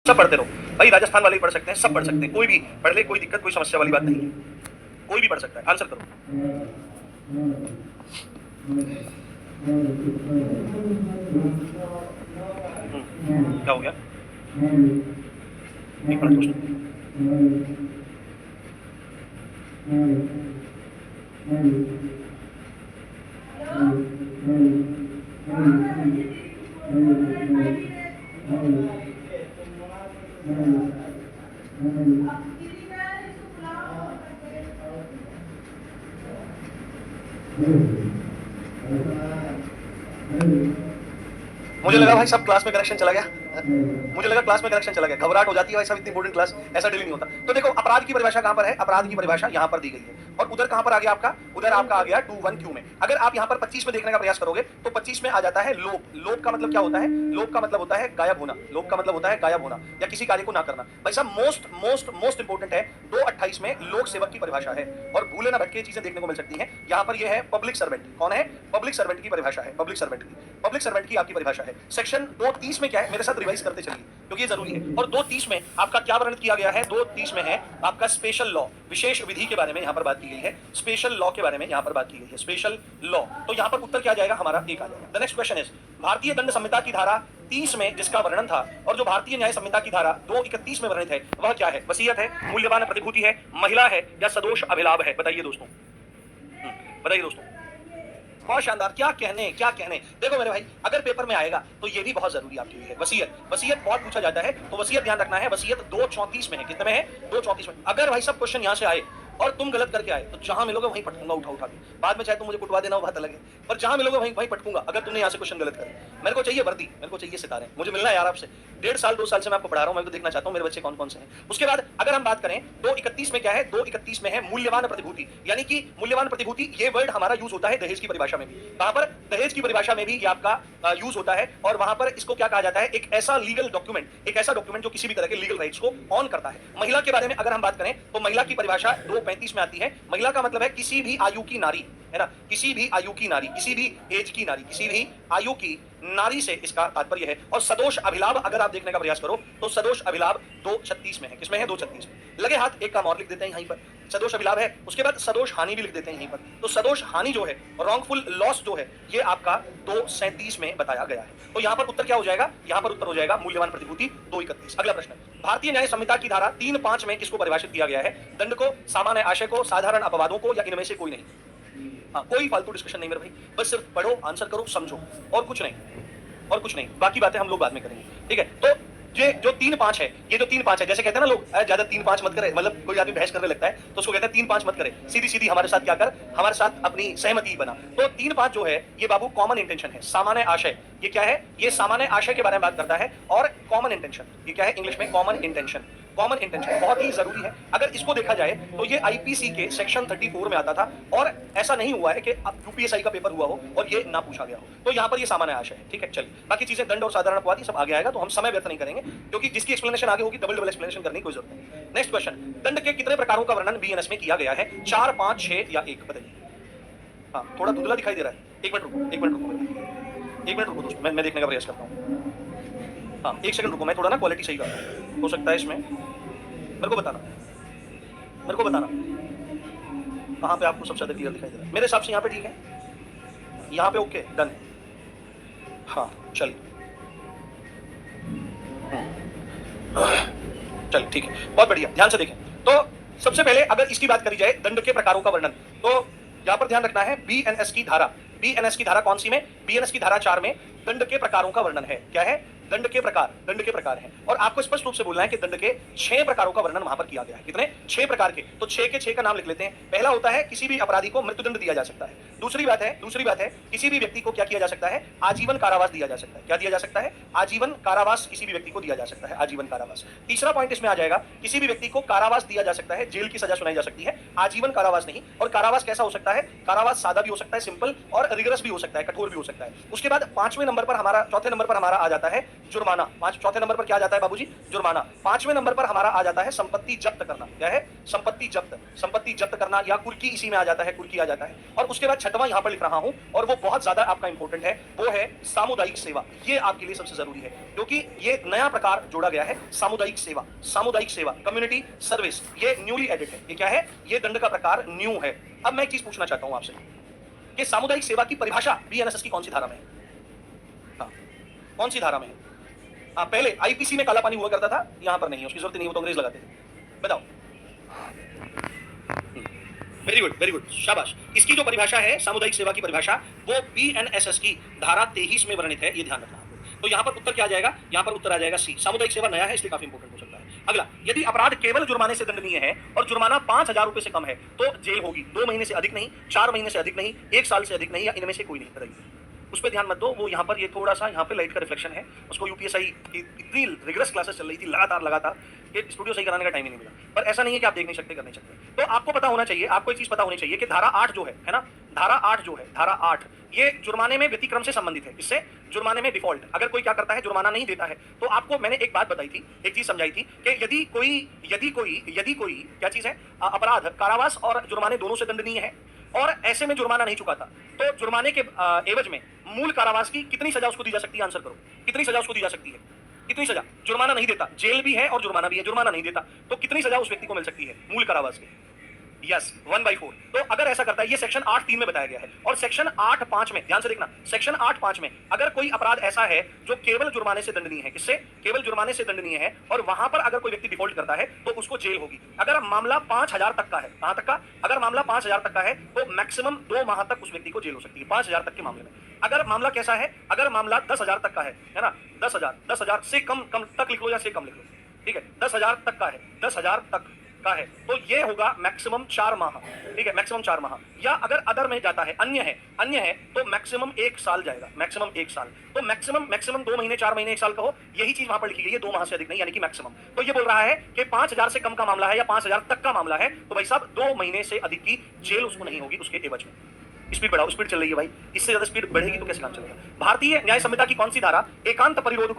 सब पढ़ते रहो भाई, राजस्थान वाले भी पढ़ सकते हैं, सब पढ़ सकते हैं, कोई भी पढ़ ले, कोई दिक्कत कोई समस्या वाली बात नहीं है, कोई भी पढ़ सकता है। आंसर करो। क्या हो गया? एक मिनट दोस्तों, मुझे लगा भाई सब क्लास में कनेक्शन चला गया, मुझे लगा क्लास में कनेक्शन चला गया, घबराहट हो जाती है भाई साहब, इतनी इंपॉर्टेंट क्लास, ऐसा डेली नहीं होता। तो देखो अपराध की परिभाषा कहां पर है, अपराध की परिभाषा यहां पर दी गई है, और उधर कहां पर आ गया आपका, उधर आपका आ गया 2-1 में। अगर आप यहां पर 25 में देखने का प्रयास करोगे तो 25 में आ जाता है लोप। लोप का मतलब क्या होता है? लोप का मतलब होता है गायब होना, लोप का मतलब होता है गायब होना या किसी कार्य को ना करना। भाई साहब मोस्ट मोस्ट मोस्ट इंपॉर्टेंट है 2:28 में लोक सेवक की परिभाषा है, और भूले ना भटके चीजें देखने को मिल सकती हैं। यहां पर यह है पब्लिक सर्वेंट। कौन है? पब्लिक सर्वेंट की परिभाषा है, पब्लिक सर्वेंट की, पब्लिक सर्वेंट की आपकी परिभाषा है। सेक्शन 2:30 में क्या है, मेरे साथ रिवाइज करते चलिए क्योंकि ये जरूरी है। और 2:30 में आपका क्या वर्णित किया गया है? 2:30 में है आपका स्पेशल लॉ, विशेष विधि के बारे में यहां पर बात की गई है, स्पेशल लॉ के बारे में यहां पर बात की गई है, स्पेशल लॉ। तो यहां पर उत्तर क्या आ जाएगा हमारा? एक आ जाएगा। द नेक्स्ट क्वेश्चन इज, भारतीय दंड संहिता की धारा 30 में जिसका वर्णन था और जो भारतीय न्याय संहिता की धारा 2:31 में वर्णित है वह क्या है? वसीयत है, मूल्यवान प्रतिभूति है, महिला है या सदोष अभिलाभ है? बताइए दोस्तों, बताइए दोस्तों। बहुत शानदार, क्या कहने। देखो मेरे भाई, अगर पेपर में आएगा तो ये भी बहुत जरूरी आपके लिए है। वसीयत, वसीयत बहुत पूछा जाता है, तो वसीयत ध्यान रखना है। वसीयत 2:34 में है। कितने में है? 2:34 में। अगर भाई सब क्वेश्चन यहां से आए और तुम गलत करके आए तो जहां मिलोगे वहीं पटकूंगा उठा के। बाद में चाहे तुम मुझे कुटवा देना, वो बात अलग है, पर जहां मिलोगे वहीं पटकूंगा अगर तुमने यहां से क्वेश्चन गलत करे। मेरे को चाहिए वर्दी, मेरे को चाहिए सितारे, मुझे मिलना है यार आपसे। 1.5 साल 2 साल से मैं आपको पढ़ा रहा हूं, मैं तो देखना चाहता हूं मेरे बच्चे कौन कौन से हैं। उसके बाद अगर हम बात करें 2:31 में क्या है? 2:31 में है मूल्यवान प्रतिभूति, यानी कि मूल्यवान प्रतिभूति ये वर्ड हमारा यूज होता है दहेज की परिभाषा में भी। कहां पर? दहेज की परिभाषा में भी ये आपका यूज होता है, और वहां पर इसको क्या कहा जाता है? एक ऐसा लीगल डॉक्यूमेंट, एक ऐसा डॉक्यूमेंट जो किसी भी तरह के लीगल राइट्स को ऑन करता है। महिला के बारे में अगर हम बात करें तो महिला की परिभाषा 2:35 में आती है। महिला का मतलब है किसी भी आयु की नारी, है ना, किसी भी आयु की नारी, किसी भी एज की नारी, किसी भी आयु की नारी से इसका तात्पर्य है। और सदोष अभिलाभ अगर आप देखने का प्रयास करो तो सदोष अभिलाभ 2:36 में है। किसमें है? 2:36 में। लगे हाथ एक काम और लिख देते हैं यहीं पर, सदोष अभिलाभ है, उसके बाद सदोष हानि भी लिख देते हैं यहीं पर। तो सदोष हानि जो है, रॉन्गफुल लॉस जो है, ये आपका 2:37 में बताया गया है। तो यहां पर उत्तर क्या हो जाएगा? यहां पर उत्तर हो जाएगा मूल्यवान प्रतिभूति 2:31। अगला प्रश्न, भारतीय न्याय संहिता की धारा 3:5 में किसको परिभाषित किया गया है? दंड को, सामान्य आशय को, साधारण अपवादों को, या इनमें से कोई नहीं? हाँ, कोई फालतू डिस्कशन नहीं मेरे भाई, बस सिर्फ पढ़ो, आंसर करो, समझो, और कुछ नहीं, और कुछ नहीं। बाकी बातें हम लोग बाद में करेंगे, ठीक है? तो ये जो 3-5 है, ये जो 3-5 है, जैसे कहते हैं ना लोग ज्यादा 3-5 मत करे, मतलब कोई आदमी बहस करने लगता है तो उसको कहते हैं 3-5 मत करे, सीधी सीधी हमारे साथ क्या कर, हमारे साथ अपनी सहमति बना। तो 3-5 जो है ये बाबू कॉमन इंटेंशन है, सामान्य आशय। ये क्या है? ये सामान्य आशय के बारे में बात करता है। और कॉमन इंटेंशन, ये क्या है इंग्लिश में? Common intention. कॉमन इंटेंशन बहुत ही जरूरी है। अगर इसको देखा जाए तो ये आईपीसी के सेक्शन 34 में आता था, और ऐसा नहीं हुआ है कि अब यूपीएसआई का पेपर हुआ हो और ये ना पूछा गया हो। तो यहाँ पर ये सामान्य आशय है, ठीक है? चलिए, बाकी चीजें दंड और साधारण अपवाद सब आगे आएगा, तो हम समय व्यर्थ नहीं करेंगे, क्योंकि जिसकी एक्सप्लेनेशन आगे होगी डबल एक्सप्लेनेशन करने की कोई जरूरत नहीं। नेक्स्ट क्वेश्चन, दंड के कितने प्रकारों का वर्णन बीएनएस में किया गया है? 4, 5, 6 या 1? बताइए। हाँ, थोड़ा धुंधला दिखाई दे रहा है, एक मिनट रुको, एक मिनट रुको, एक मिनट रुको दोस्तों, मैं देखने का प्रयास करता हूँ। हाँ, 1 सेकंड रुको, मैं थोड़ा ना क्वालिटी सही करता हूँ, हो सकता है इसमें। मेरे को बताना, मेरे को बताना कहाँ पे आपको सबसे ज्यादा क्लियर दिखाई दे रहा है। मेरे हिसाब से यहाँ पे ठीक है, यहाँ पे ओके, डन। हाँ चलिए, चलिए ठीक है, बहुत बढ़िया। ध्यान से देखें तो सबसे पहले अगर इसकी बात करी जाए दंड के प्रकारों का वर्णन, तो यहां पर ध्यान रखना है बीएनएस की धारा। बीएनएस की धारा कौन सी में? बीएनएस की धारा 4 में दंड के प्रकारों का वर्णन है। क्या है? दंड के प्रकार, दंड के प्रकार हैं। और आपको स्पष्ट रूप से बोलना है कि दंड के 6 प्रकारों का वर्णन वहां पर किया गया है। कितने? 6 प्रकार के। तो 6 के 6 का नाम लिख लेते हैं। पहला होता है किसी भी अपराधी को मृत्युदंड दिया जा सकता है। दूसरी बात है किसी भी व्यक्ति को क्या किया जा सकता है? आजीवन कारावास दिया जा सकता है। क्या दिया जा सकता है? आजीवन कारावास किसी भी व्यक्ति को दिया जा सकता है, आजीवन कारावास। तीसरा पॉइंट इसमें आ जाएगा, किसी भी व्यक्ति को कारावास दिया जा सकता है, जेल की सजा सुनाई जा सकती है, आजीवन कारावास नहीं। और कारावास कैसा हो सकता है? कारावास सादा भी हो सकता है, सिंपल, और रिगरस भी हो सकता है, कठोर भी हो सकता है। उसके बाद 5वें नंबर पर हमारा, 4थे नंबर पर हमारा आ जाता है जुर्माना। चौथे नंबर पर क्या आ जाता है बाबूजी? जुर्माना। 5वें नंबर पर हमारा आ जाता है संपत्ति जब्त करना। क्या है? संपत्ति जब्त, संपत्ति जब्त करना, या कुर्की इसी में आ जाता है, कुर्की आ जाता है। और उसके बाद 7वां यहां पर लिख रहा हूं और वो बहुत ज्यादा आपका इंपॉर्टेंट है, वो है सामुदायिक सेवा। ये आपके लिए सबसे जरूरी है क्योंकि ये नया प्रकार जोड़ा गया है, सामुदायिक सेवा। सामुदायिक सेवा, कम्युनिटी सर्विस, ये न्यूली एडिड है। ये क्या है? ये दंड का प्रकार न्यू है। अब मैं एक चीज पूछना चाहता हूं आपसे कि सामुदायिक सेवा की परिभाषा बीएनएसएस की कौन सी धारा में है? हाँ, कौन सी धारा में है? हाँ, पहले आईपीसी में काला पानी हुआ करता था, यहां पर नहीं है, उसकी जरूरत नहीं है, वो तो अंग्रेज लगाते थे। बताओ। वेरी गुड, वेरी गुड, शाबाश। इसकी जो परिभाषा है सामुदायिक सेवा की परिभाषा, वो बीएनएसएस की धारा 23 में वर्णित है, ये ध्यान रखना आपको। तो यहां पर उत्तर क्या आ जाएगा? यहां पर उत्तर आ जाएगा सी। सामुदायिक सेवा नया है, इसलिए काफी इंपॉर्टेंट हो सकता है। अगला, यदि अपराध केवल जुर्माने से दंडनीय है और जुर्माना 5,000 रुपए से कम है तो जेल होगी। 2 महीने से अधिक नहीं, 4 महीने से अधिक नहीं, 1 साल से अधिक नहीं, या इनमें से कोई नहीं। बताइए, उस पर ध्यान मत दो। वो यहाँ पर ये थोड़ा सा यहाँ पे लाइट का रिफ्लेक्शन है। उसको यूपीएसआई इतनी रिगरस क्लासेस चल रही थी लगातार कि स्टूडियो सही कराने का टाइम ही नहीं मिला। पर ऐसा नहीं है कि आप देख नहीं सकते, कर नहीं सकते। तो आपको पता होना चाहिए, आपको एक चीज पता होनी चाहिए कि धारा 8 जो है ना, धारा 8 जो है, धारा 8 ये जुर्माने में व्यतिक्रम से संबंधित है। इससे जुर्माने में डिफॉल्ट, अगर कोई क्या करता है, जुर्माना नहीं देता है, तो आपको मैंने एक बात बताई थी, एक चीज समझाई थी कि यदि कोई क्या चीज है, अपराध कारावास और जुर्माने दोनों से दंडनीय है और ऐसे में जुर्माना नहीं चुकाता, तो जुर्माने के एवज में मूल कारावास की कितनी सजा उसको दी जा सकती है? आंसर करो, कितनी सजा उसको दी जा सकती है? कितनी सजा? जुर्माना नहीं देता, जेल भी है और जुर्माना भी है, जुर्माना नहीं देता, तो कितनी सजा उस व्यक्ति को मिल सकती है मूल कारावास की? यस, 1/4। तो अगर ऐसा करता है, ये सेक्शन 8(3) में बताया गया है। और सेक्शन 8(5) में ध्यान से देखना, सेक्शन 8(5) में अगर कोई अपराध ऐसा है जो केवल जुर्माने से दंडनीय है, किससे? केवल जुर्माने से दंडनीय है, और वहां पर अगर कोई व्यक्ति डिफॉल्ट करता है तो उसको जेल होगी। अगर मामला 5,000 तक का है, कहां तक का? अगर मामला 5,000 तक का है तो मैक्सिमम 2 माह तक उस व्यक्ति को जेल हो सकती है, 5,000 तक के मामले में। अगर मामला कैसा है? अगर मामला 10,000 तक का है ना, 10,000 से कम तक लिख लो या से कम लिख लो, ठीक है, 10,000 तक का है, 10,000 तक का है, तो ये होगा मैक्सिमम 4 माह, ठीक है, मैक्सिमम 4 माह। या अगर अदर में जाता है, अन्य है तो मैक्सिमम 1 साल जाएगा, मैक्सिमम 1 साल। तो मैक्सिमम 2 महीने, 4 महीने, 1 साल कहो, यही चीज वहां पर लिखी गई है, 2 माह से अधिक नहीं, यानी कि मैक्सिमम। तो ये बोल रहा है कि 5,000 से कम का मामला है या 5,000 तक का मामला है, तो भाई साहब 2 महीने से अधिक की जेल उसको नहीं होगी उसके एवज में। स्पीड बढ़ाओ, स्पीड चल रही है भाई, इससे ज्यादा स्पीड बढ़ेगी तो कैसे काम चलेगा? भारतीय न्याय संहिता की कौन सी धारा एकांत परिरोध